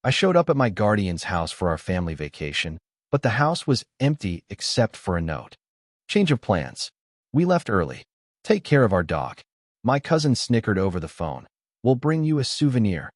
I showed up at my guardian's house for our family vacation, but the house was empty except for a note. Change of plans. We left early. Take care of our dog. My cousin snickered over the phone. We'll bring you a souvenir.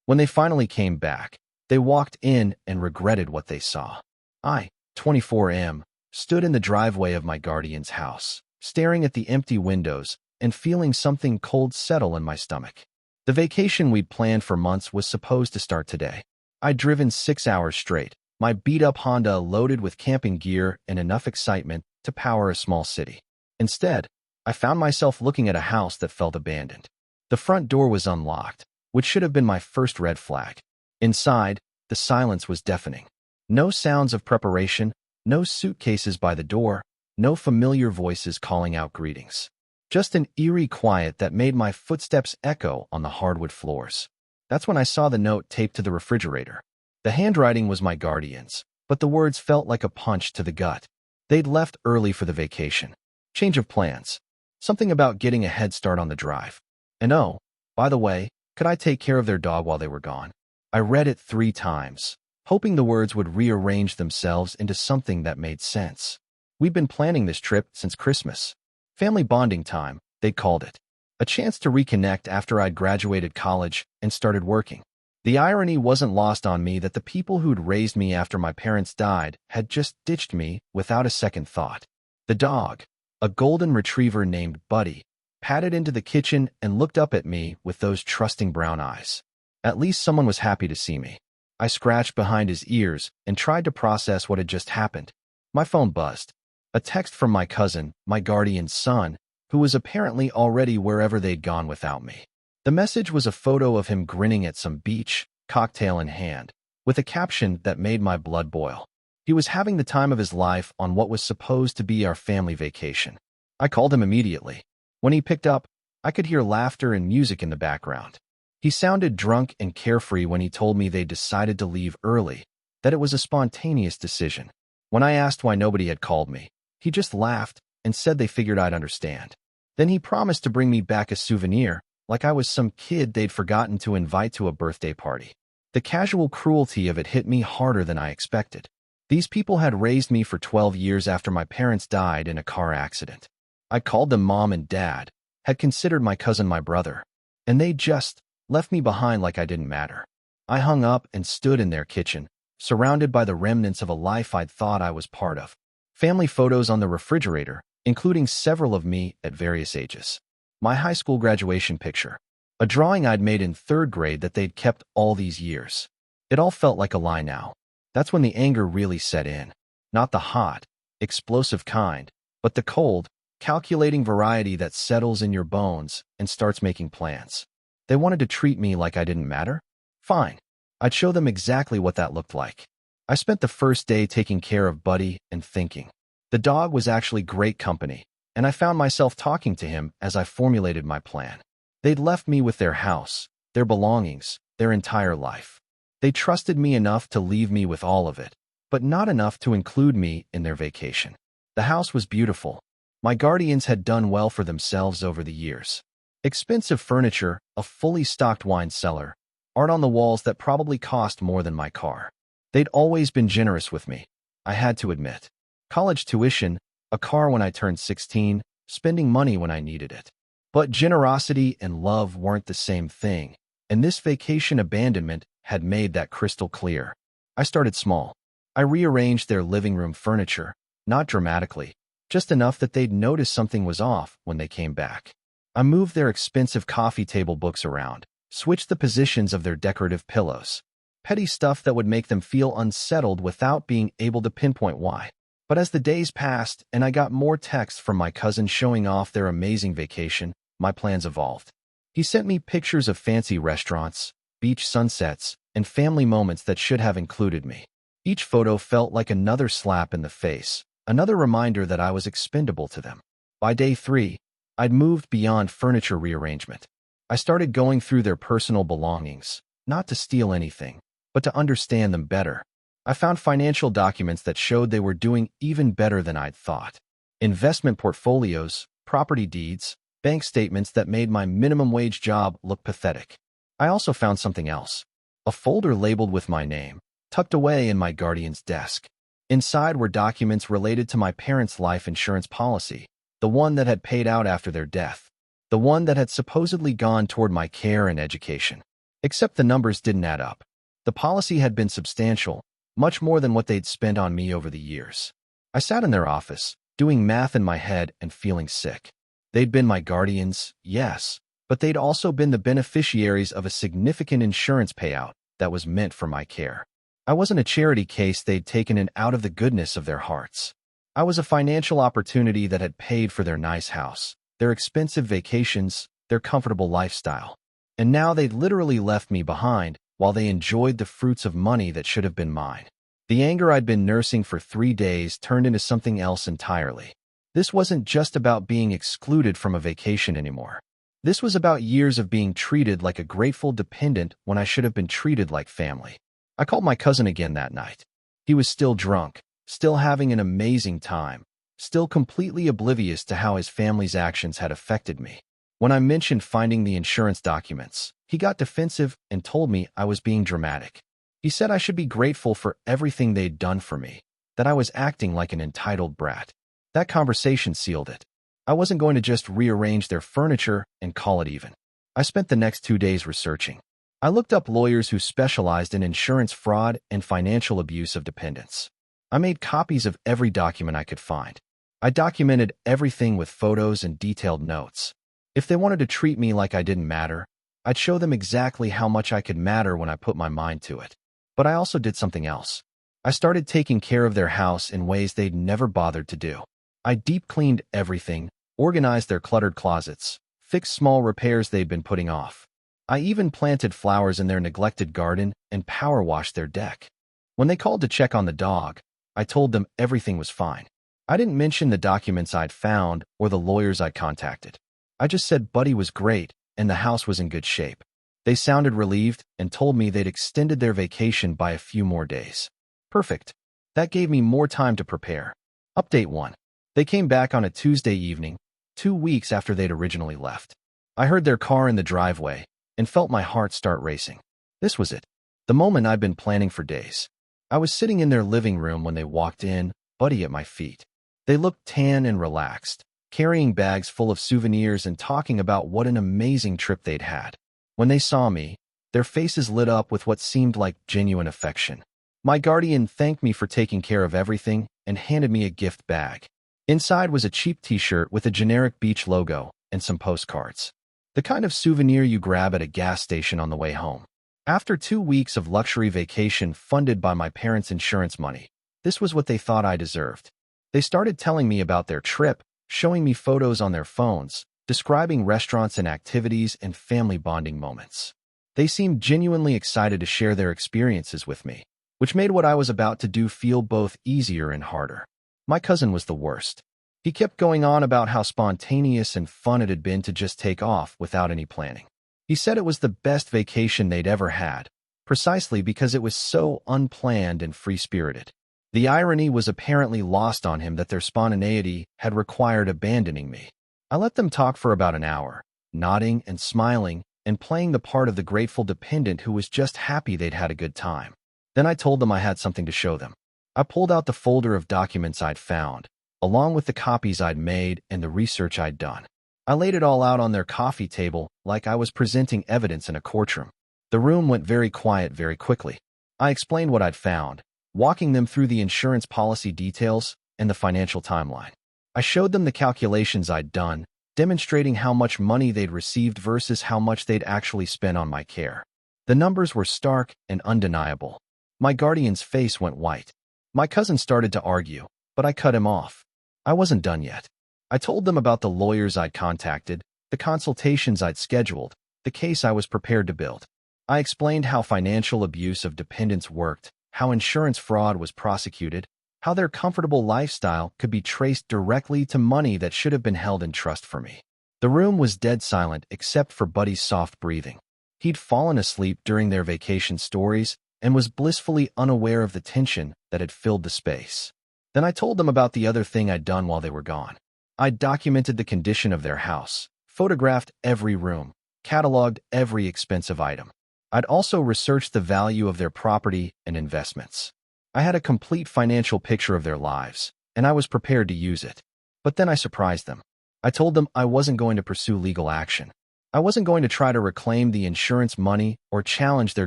When they finally came back, they walked in and regretted what they saw. I, 24M, stood in the driveway of my guardian's house, staring at the empty windows and feeling something cold settle in my stomach. The vacation we'd planned for months was supposed to start today. I'd driven 6 hours straight, my beat-up Honda loaded with camping gear and enough excitement to power a small city. Instead, I found myself looking at a house that felt abandoned. The front door was unlocked, which should have been my first red flag. Inside, the silence was deafening. No sounds of preparation, no suitcases by the door, no familiar voices calling out greetings. Just an eerie quiet that made my footsteps echo on the hardwood floors. That's when I saw the note taped to the refrigerator. The handwriting was my guardian's, but the words felt like a punch to the gut. They'd left early for the vacation. Change of plans. Something about getting a head start on the drive. And oh, by the way, could I take care of their dog while they were gone? I read it 3 times, hoping the words would rearrange themselves into something that made sense. We'd been planning this trip since Christmas. Family bonding time, they called it. A chance to reconnect after I'd graduated college and started working. The irony wasn't lost on me that the people who'd raised me after my parents died had just ditched me without a second thought. The dog, a golden retriever named Buddy, padded into the kitchen and looked up at me with those trusting brown eyes. At least someone was happy to see me. I scratched behind his ears and tried to process what had just happened. My phone buzzed. A text from my cousin, my guardian's son, who was apparently already wherever they'd gone without me. The message was a photo of him grinning at some beach, cocktail in hand, with a caption that made my blood boil. He was having the time of his life on what was supposed to be our family vacation. I called him immediately. When he picked up, I could hear laughter and music in the background. He sounded drunk and carefree when he told me they'd decided to leave early, that it was a spontaneous decision. When I asked why nobody had called me, he just laughed and said they figured I'd understand. Then he promised to bring me back a souvenir, like I was some kid they'd forgotten to invite to a birthday party. The casual cruelty of it hit me harder than I expected. These people had raised me for 12 years after my parents died in a car accident. I called them mom and dad, had considered my cousin my brother, and they just left me behind like I didn't matter. I hung up and stood in their kitchen, surrounded by the remnants of a life I'd thought I was part of. Family photos on the refrigerator, including several of me at various ages. My high school graduation picture, a drawing I'd made in 3rd grade that they'd kept all these years. It all felt like a lie now. That's when the anger really set in. Not the hot, explosive kind, but the cold, calculating variety that settles in your bones and starts making plans. They wanted to treat me like I didn't matter? Fine. I'd show them exactly what that looked like. I spent the first day taking care of Buddy and thinking. The dog was actually great company, and I found myself talking to him as I formulated my plan. They'd left me with their house, their belongings, their entire life. They trusted me enough to leave me with all of it, but not enough to include me in their vacation. The house was beautiful. My guardians had done well for themselves over the years. Expensive furniture, a fully stocked wine cellar, art on the walls that probably cost more than my car. They'd always been generous with me, I had to admit. College tuition, a car when I turned 16, spending money when I needed it. But generosity and love weren't the same thing, and this vacation abandonment had made that crystal clear. I started small. I rearranged their living room furniture, not dramatically, just enough that they'd notice something was off when they came back. I moved their expensive coffee table books around, switched the positions of their decorative pillows. Petty stuff that would make them feel unsettled without being able to pinpoint why. But as the days passed and I got more texts from my cousin showing off their amazing vacation, my plans evolved. He sent me pictures of fancy restaurants, beach sunsets, and family moments that should have included me. Each photo felt like another slap in the face, another reminder that I was expendable to them. By day 3, I'd moved beyond furniture rearrangement. I started going through their personal belongings, not to steal anything, but to understand them better. I found financial documents that showed they were doing even better than I'd thought. Investment portfolios, property deeds, bank statements that made my minimum wage job look pathetic. I also found something else. a folder labeled with my name, tucked away in my guardian's desk. Inside were documents related to my parents' life insurance policy, the one that had paid out after their death, the one that had supposedly gone toward my care and education. Except the numbers didn't add up. The policy had been substantial, much more than what they'd spent on me over the years. I sat in their office, doing math in my head and feeling sick. They'd been my guardians, yes, but they'd also been the beneficiaries of a significant insurance payout that was meant for my care. I wasn't a charity case they'd taken in out of the goodness of their hearts. I was a financial opportunity that had paid for their nice house, their expensive vacations, their comfortable lifestyle. And now they'd literally left me behind while they enjoyed the fruits of money that should have been mine. The anger I'd been nursing for 3 days turned into something else entirely. This wasn't just about being excluded from a vacation anymore. This was about years of being treated like a grateful dependent when I should have been treated like family. I called my cousin again that night. He was still drunk, still having an amazing time, still completely oblivious to how his family's actions had affected me. When I mentioned finding the insurance documents, he got defensive and told me I was being dramatic. He said I should be grateful for everything they'd done for me, that I was acting like an entitled brat. That conversation sealed it. I wasn't going to just rearrange their furniture and call it even. I spent the next 2 days researching. I looked up lawyers who specialized in insurance fraud and financial abuse of dependents. I made copies of every document I could find. I documented everything with photos and detailed notes. If they wanted to treat me like I didn't matter, I'd show them exactly how much I could matter when I put my mind to it. But I also did something else. I started taking care of their house in ways they'd never bothered to do. I deep cleaned everything, organized their cluttered closets, fixed small repairs they'd been putting off. I even planted flowers in their neglected garden and power washed their deck. When they called to check on the dog, I told them everything was fine. I didn't mention the documents I'd found or the lawyers I'd contacted. I just said Buddy was great and the house was in good shape. They sounded relieved and told me they'd extended their vacation by a few more days. Perfect. That gave me more time to prepare. Update 1. They came back on a Tuesday evening, 2 weeks after they'd originally left. I heard their car in the driveway and felt my heart start racing. This was it. The moment I'd been planning for days. I was sitting in their living room when they walked in, Buddy at my feet. They looked tan and relaxed, carrying bags full of souvenirs and talking about what an amazing trip they'd had. When they saw me, their faces lit up with what seemed like genuine affection. My guardian thanked me for taking care of everything and handed me a gift bag. Inside was a cheap t-shirt with a generic beach logo and some postcards. The kind of souvenir you grab at a gas station on the way home. After 2 weeks of luxury vacation funded by my parents' insurance money, this was what they thought I deserved. They started telling me about their trip, showing me photos on their phones, describing restaurants and activities and family bonding moments. They seemed genuinely excited to share their experiences with me, which made what I was about to do feel both easier and harder. My cousin was the worst. He kept going on about how spontaneous and fun it had been to just take off without any planning. He said it was the best vacation they'd ever had, precisely because it was so unplanned and free-spirited. The irony was apparently lost on him that their spontaneity had required abandoning me. I let them talk for about an hour, nodding and smiling and playing the part of the grateful dependent who was just happy they'd had a good time. Then I told them I had something to show them. I pulled out the folder of documents I'd found, along with the copies I'd made and the research I'd done. I laid it all out on their coffee table like I was presenting evidence in a courtroom. The room went very quiet very quickly. I explained what I'd found, walking them through the insurance policy details and the financial timeline. I showed them the calculations I'd done, demonstrating how much money they'd received versus how much they'd actually spent on my care. The numbers were stark and undeniable. My guardian's face went white. My cousin started to argue, but I cut him off. I wasn't done yet. I told them about the lawyers I'd contacted, the consultations I'd scheduled, the case I was prepared to build. I explained how financial abuse of dependents worked, how insurance fraud was prosecuted, how their comfortable lifestyle could be traced directly to money that should have been held in trust for me. The room was dead silent except for Buddy's soft breathing. He'd fallen asleep during their vacation stories and was blissfully unaware of the tension that had filled the space. Then I told them about the other thing I'd done while they were gone. I'd documented the condition of their house, photographed every room, cataloged every expensive item. I'd also researched the value of their property and investments. I had a complete financial picture of their lives, and I was prepared to use it. But then I surprised them. I told them I wasn't going to pursue legal action. I wasn't going to try to reclaim the insurance money or challenge their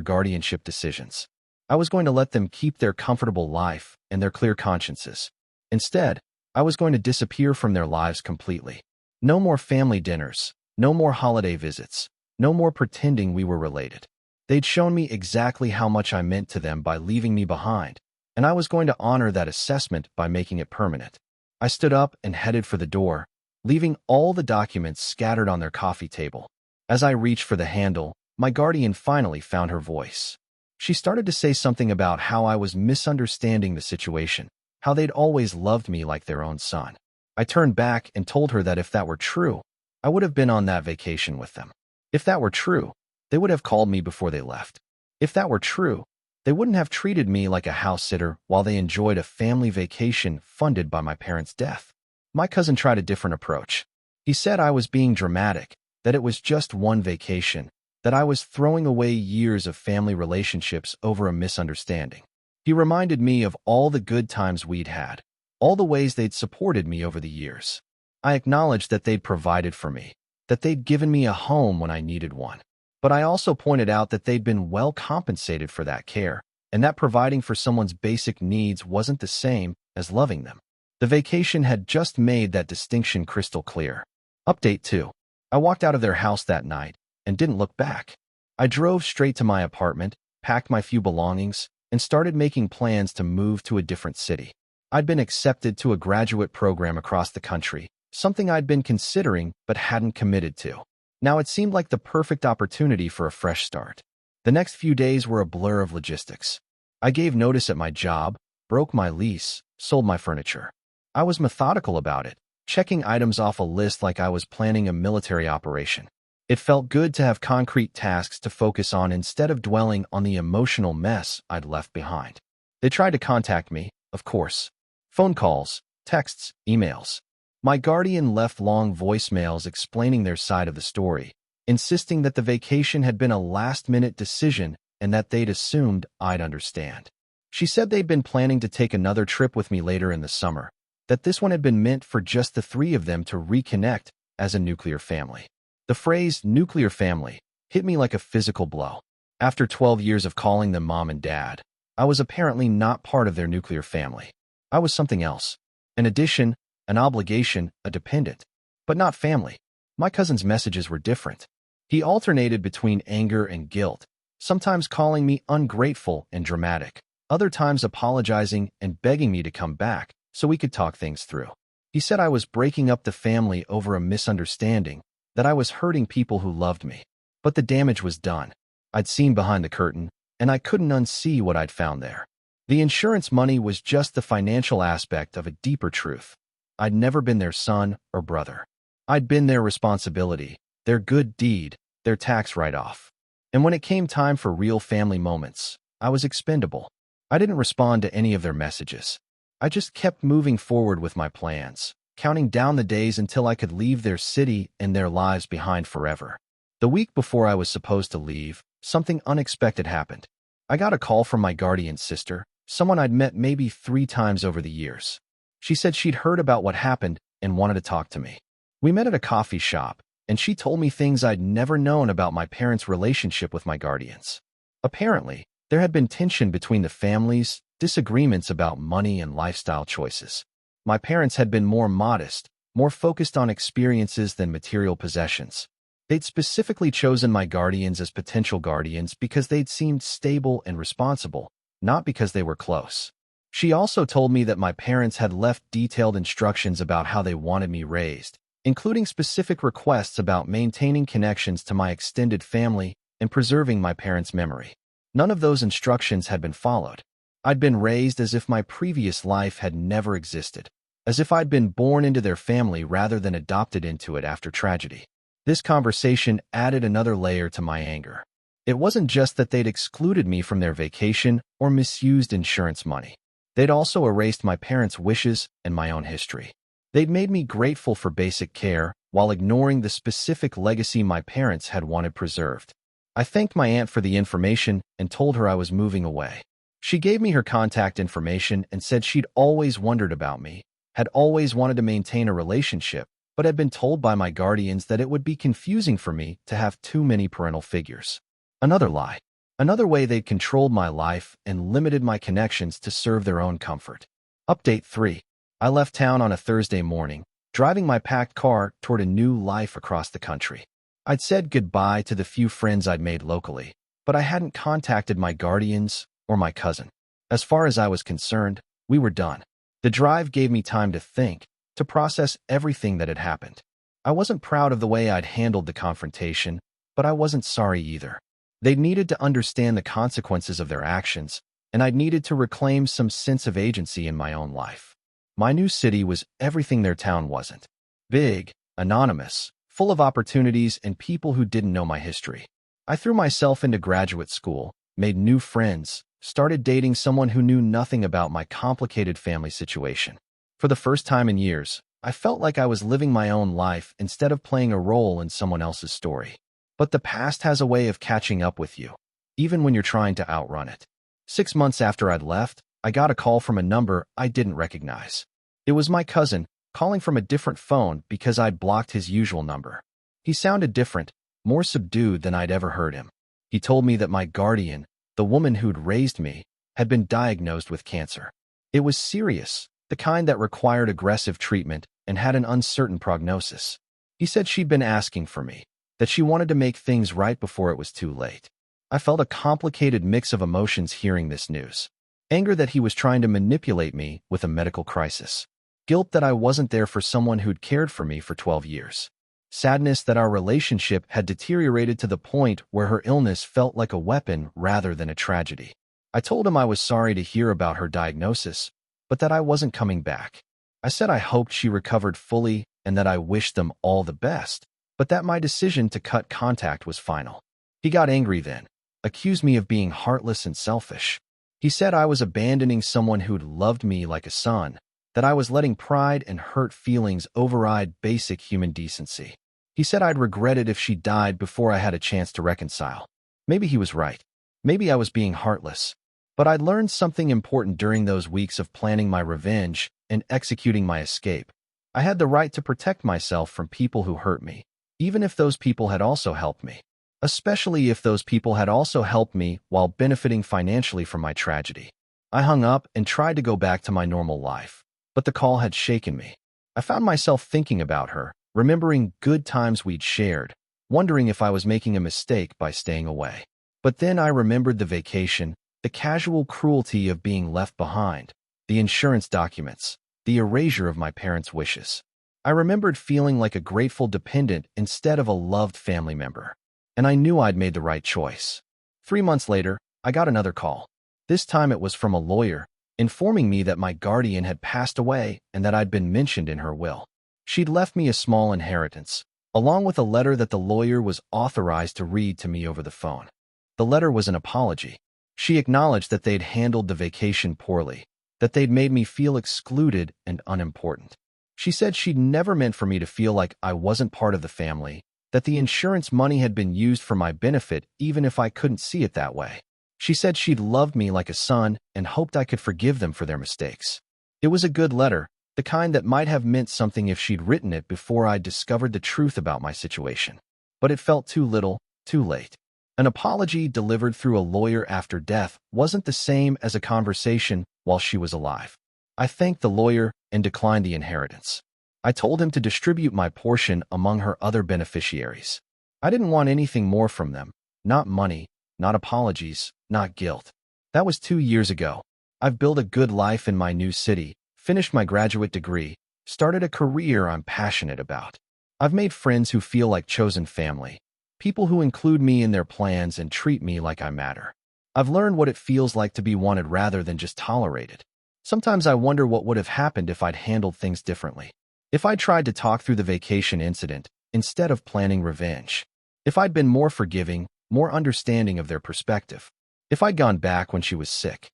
guardianship decisions. I was going to let them keep their comfortable life and their clear consciences. Instead, I was going to disappear from their lives completely. No more family dinners, no more holiday visits, no more pretending we were related. They'd shown me exactly how much I meant to them by leaving me behind, and I was going to honor that assessment by making it permanent. I stood up and headed for the door, leaving all the documents scattered on their coffee table. As I reached for the handle, my guardian finally found her voice. She started to say something about how I was misunderstanding the situation, how they'd always loved me like their own son. I turned back and told her that if that were true, I would have been on that vacation with them. If that were true, they would have called me before they left. If that were true, they wouldn't have treated me like a house sitter while they enjoyed a family vacation funded by my parents' death. My cousin tried a different approach. He said I was being dramatic, that it was just one vacation, that I was throwing away years of family relationships over a misunderstanding. He reminded me of all the good times we'd had, all the ways they'd supported me over the years. I acknowledged that they'd provided for me, that they'd given me a home when I needed one. But I also pointed out that they'd been well compensated for that care, and that providing for someone's basic needs wasn't the same as loving them. The vacation had just made that distinction crystal clear. Update 2. I walked out of their house that night and didn't look back. I drove straight to my apartment, packed my few belongings, and started making plans to move to a different city. I'd been accepted to a graduate program across the country, something I'd been considering but hadn't committed to. Now it seemed like the perfect opportunity for a fresh start. The next few days were a blur of logistics. I gave notice at my job, broke my lease, sold my furniture. I was methodical about it, checking items off a list like I was planning a military operation. It felt good to have concrete tasks to focus on instead of dwelling on the emotional mess I'd left behind. They tried to contact me, of course. Phone calls, texts, emails. My guardian left long voicemails explaining their side of the story, insisting that the vacation had been a last-minute decision and that they'd assumed I'd understand. She said they'd been planning to take another trip with me later in the summer, that this one had been meant for just the three of them to reconnect as a nuclear family. The phrase nuclear family hit me like a physical blow. After 12 years of calling them mom and dad, I was apparently not part of their nuclear family. I was something else. An addition, an obligation, a dependent. But not family. My cousin's messages were different. He alternated between anger and guilt, sometimes calling me ungrateful and dramatic, other times apologizing and begging me to come back so we could talk things through. He said I was breaking up the family over a misunderstanding, that I was hurting people who loved me. But the damage was done. I'd seen behind the curtain, and I couldn't unsee what I'd found there. The insurance money was just the financial aspect of a deeper truth. I'd never been their son or brother. I'd been their responsibility, their good deed, their tax write-off. And when it came time for real family moments, I was expendable. I didn't respond to any of their messages. I just kept moving forward with my plans, counting down the days until I could leave their city and their lives behind forever. The week before I was supposed to leave, something unexpected happened. I got a call from my guardian's sister, someone I'd met maybe 3 times over the years. She said she'd heard about what happened and wanted to talk to me. We met at a coffee shop, and she told me things I'd never known about my parents' relationship with my guardians. Apparently, there had been tension between the families, disagreements about money and lifestyle choices. My parents had been more modest, more focused on experiences than material possessions. They'd specifically chosen my guardians as potential guardians because they'd seemed stable and responsible, not because they were close. She also told me that my parents had left detailed instructions about how they wanted me raised, including specific requests about maintaining connections to my extended family and preserving my parents' memory. None of those instructions had been followed. I'd been raised as if my previous life had never existed, as if I'd been born into their family rather than adopted into it after tragedy. This conversation added another layer to my anger. It wasn't just that they'd excluded me from their vacation or misused insurance money. They'd also erased my parents' wishes and my own history. They'd made me grateful for basic care while ignoring the specific legacy my parents had wanted preserved. I thanked my aunt for the information and told her I was moving away. She gave me her contact information and said she'd always wondered about me, had always wanted to maintain a relationship, but had been told by my guardians that it would be confusing for me to have too many parental figures. Another lie. Another way they'd controlled my life and limited my connections to serve their own comfort. Update 3. I left town on a Thursday morning, driving my packed car toward a new life across the country. I'd said goodbye to the few friends I'd made locally, but I hadn't contacted my guardians or my cousin. As far as I was concerned, we were done. The drive gave me time to think, to process everything that had happened. I wasn't proud of the way I'd handled the confrontation, but I wasn't sorry either. They needed to understand the consequences of their actions, and I'd needed to reclaim some sense of agency in my own life. My new city was everything their town wasn't. Big, anonymous, full of opportunities and people who didn't know my history. I threw myself into graduate school, made new friends, started dating someone who knew nothing about my complicated family situation. For the first time in years, I felt like I was living my own life instead of playing a role in someone else's story. But the past has a way of catching up with you, even when you're trying to outrun it. 6 months after I'd left, I got a call from a number I didn't recognize. It was my cousin, calling from a different phone because I'd blocked his usual number. He sounded different, more subdued than I'd ever heard him. He told me that my guardian, the woman who'd raised me, had been diagnosed with cancer. It was serious, the kind that required aggressive treatment and had an uncertain prognosis. He said she'd been asking for me, that she wanted to make things right before it was too late. I felt a complicated mix of emotions hearing this news. Anger that he was trying to manipulate me with a medical crisis. Guilt that I wasn't there for someone who'd cared for me for 12 years. Sadness that our relationship had deteriorated to the point where her illness felt like a weapon rather than a tragedy. I told him I was sorry to hear about her diagnosis, but that I wasn't coming back. I said I hoped she recovered fully and that I wished them all the best, but that my decision to cut contact was final. He got angry then, accused me of being heartless and selfish. He said I was abandoning someone who'd loved me like a son, that I was letting pride and hurt feelings override basic human decency. He said I'd regret it if she died before I had a chance to reconcile. Maybe he was right. Maybe I was being heartless. But I'd learned something important during those weeks of planning my revenge and executing my escape. I had the right to protect myself from people who hurt me, even if those people had also helped me. Especially if those people had also helped me while benefiting financially from my tragedy. I hung up and tried to go back to my normal life, but the call had shaken me. I found myself thinking about her, remembering good times we'd shared, wondering if I was making a mistake by staying away. But then I remembered the vacation, the casual cruelty of being left behind, the insurance documents, the erasure of my parents' wishes. I remembered feeling like a grateful dependent instead of a loved family member. And I knew I'd made the right choice. 3 months later, I got another call. This time it was from a lawyer, informing me that my guardian had passed away and that I'd been mentioned in her will. She'd left me a small inheritance, along with a letter that the lawyer was authorized to read to me over the phone. The letter was an apology. She acknowledged that they'd handled the vacation poorly, that they'd made me feel excluded and unimportant. She said she'd never meant for me to feel like I wasn't part of the family, that the insurance money had been used for my benefit even if I couldn't see it that way. She said she'd loved me like a son and hoped I could forgive them for their mistakes. It was a good letter, the kind that might have meant something if she'd written it before I'd discovered the truth about my situation. But it felt too little, too late. An apology delivered through a lawyer after death wasn't the same as a conversation while she was alive. I thanked the lawyer and declined the inheritance. I told him to distribute my portion among her other beneficiaries. I didn't want anything more from them, not money, not apologies, not guilt. That was 2 years ago. I've built a good life in my new city, finished my graduate degree, started a career I'm passionate about. I've made friends who feel like chosen family, people who include me in their plans and treat me like I matter. I've learned what it feels like to be wanted rather than just tolerated. Sometimes I wonder what would have happened if I'd handled things differently. If I'd tried to talk through the vacation incident instead of planning revenge. If I'd been more forgiving, more understanding of their perspective. If I'd gone back when she was sick.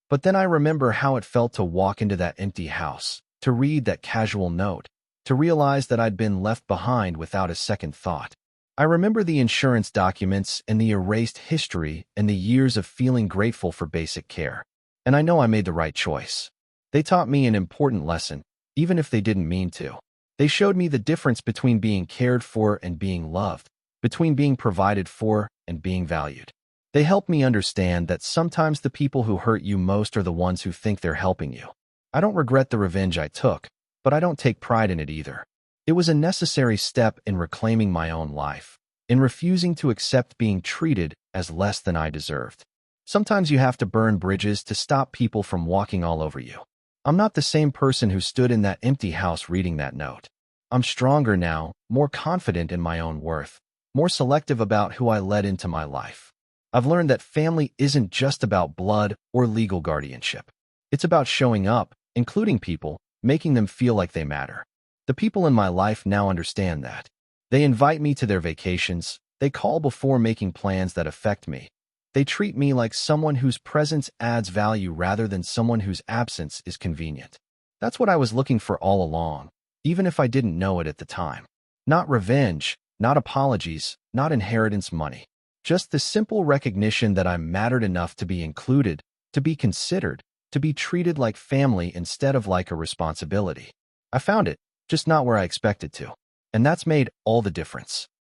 But then I remember how it felt to walk into that empty house, to read that casual note, to realize that I'd been left behind without a second thought. I remember the insurance documents and the erased history and the years of feeling grateful for basic care. And I know I made the right choice. They taught me an important lesson, even if they didn't mean to. They showed me the difference between being cared for and being loved, between being provided for and being valued. They helped me understand that sometimes the people who hurt you most are the ones who think they're helping you. I don't regret the revenge I took, but I don't take pride in it either. It was a necessary step in reclaiming my own life, in refusing to accept being treated as less than I deserved. Sometimes you have to burn bridges to stop people from walking all over you. I'm not the same person who stood in that empty house reading that note. I'm stronger now, more confident in my own worth, more selective about who I let into my life. I've learned that family isn't just about blood or legal guardianship. It's about showing up, including people, making them feel like they matter. The people in my life now understand that. They invite me to their vacations. They call before making plans that affect me. They treat me like someone whose presence adds value rather than someone whose absence is convenient. That's what I was looking for all along, even if I didn't know it at the time. Not revenge, not apologies, not inheritance money. Just the simple recognition that I mattered enough to be included, to be considered, to be treated like family instead of like a responsibility. I found it, just not where I expected to. And that's made all the difference.